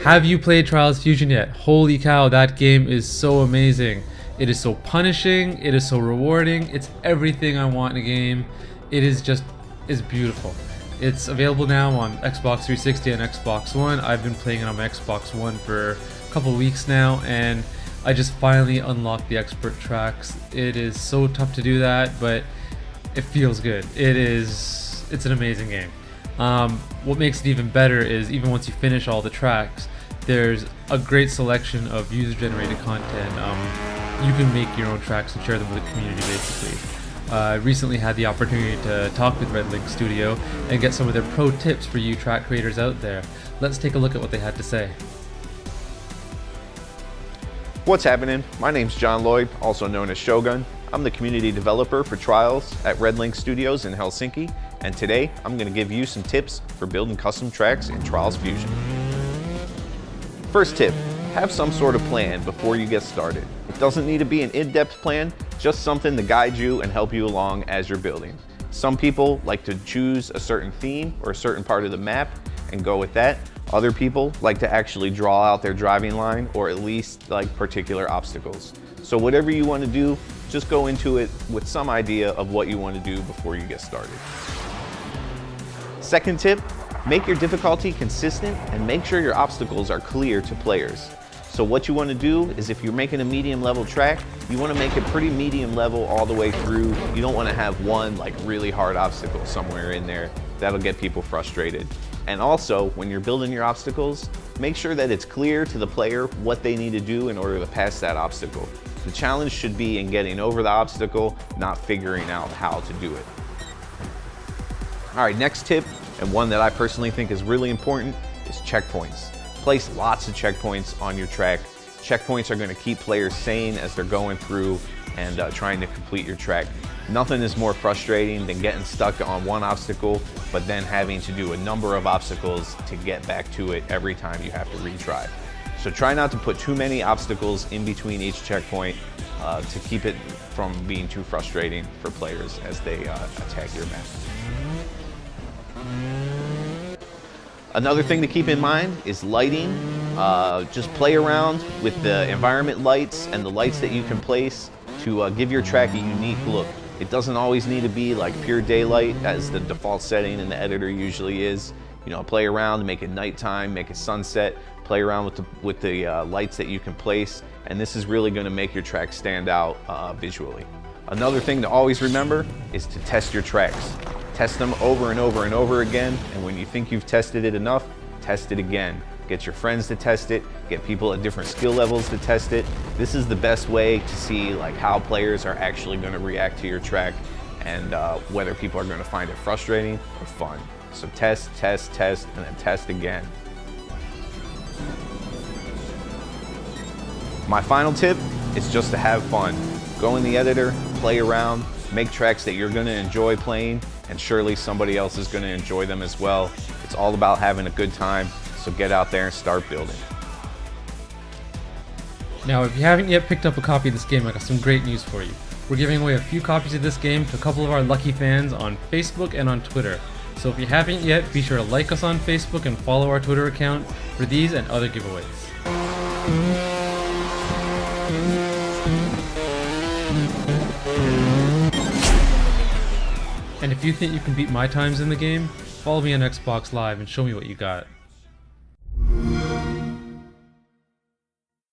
Have you played Trials Fusion yet? Holy cow, that game is so amazing. It is so punishing, it is so rewarding, it's everything I want in a game. It is just, it's beautiful. It's available now on Xbox 360 and Xbox One. I've been playing it on my Xbox One for a couple weeks now, and I just finally unlocked the expert tracks. It is so tough to do that, but it feels good. It's an amazing game. What makes it even better is even once you finish all the tracks, there's a great selection of user-generated content. You can make your own tracks and share them with the community, basically. I recently had the opportunity to talk with Red Link Studio and get some of their pro tips for you track creators out there. Let's take a look at what they had to say. What's happening? My name's John Lloyd, also known as Shogun. I'm the community developer for Trials at Red Link Studios in Helsinki, and today I'm going to give you some tips for building custom tracks in Trials Fusion. First tip, have some sort of plan before you get started. It doesn't need to be an in-depth plan, just something to guide you and help you along as you're building. Some people like to choose a certain theme or a certain part of the map and go with that. Other people like to actually draw out their driving line or at least like particular obstacles. So whatever you want to do, just go into it with some idea of what you want to do before you get started. Second tip, make your difficulty consistent and make sure your obstacles are clear to players. So what you want to do is if you're making a medium level track, you want to make it pretty medium level all the way through. You don't want to have one like really hard obstacle somewhere in there. That'll get people frustrated. And also, when you're building your obstacles, make sure that it's clear to the player what they need to do in order to pass that obstacle. The challenge should be in getting over the obstacle, not figuring out how to do it. All right, next tip, and one that I personally think is really important, is checkpoints. Place lots of checkpoints on your track. Checkpoints are going to keep players sane as they're going through and trying to complete your track. Nothing is more frustrating than getting stuck on one obstacle, but then having to do a number of obstacles to get back to it every time you have to retry. So try not to put too many obstacles in between each checkpoint to keep it from being too frustrating for players as they attack your map. Another thing to keep in mind is lighting. Just play around with the environment lights and the lights that you can place to give your track a unique look. It doesn't always need to be like pure daylight as the default setting in the editor usually is. You know, play around, make it nighttime, make it sunset, play around with the lights that you can place, and this is really going to make your track stand out visually. Another thing to always remember is to test your tracks. Test them over and over and over again, and when you think you've tested it enough, test it again. Get your friends to test it, get people at different skill levels to test it. This is the best way to see like how players are actually going to react to your track and whether people are going to find it frustrating or fun. So test, test, test, and then test again. My final tip is just to have fun. Go in the editor, play around, make tracks that you're going to enjoy playing, and surely somebody else is going to enjoy them as well. It's all about having a good time, so get out there and start building. Now, if you haven't yet picked up a copy of this game, I got some great news for you. We're giving away a few copies of this game to a couple of our lucky fans on Facebook and on Twitter. So if you haven't yet, be sure to like us on Facebook and follow our Twitter account for these and other giveaways. And if you think you can beat my times in the game, follow me on Xbox Live and show me what you got.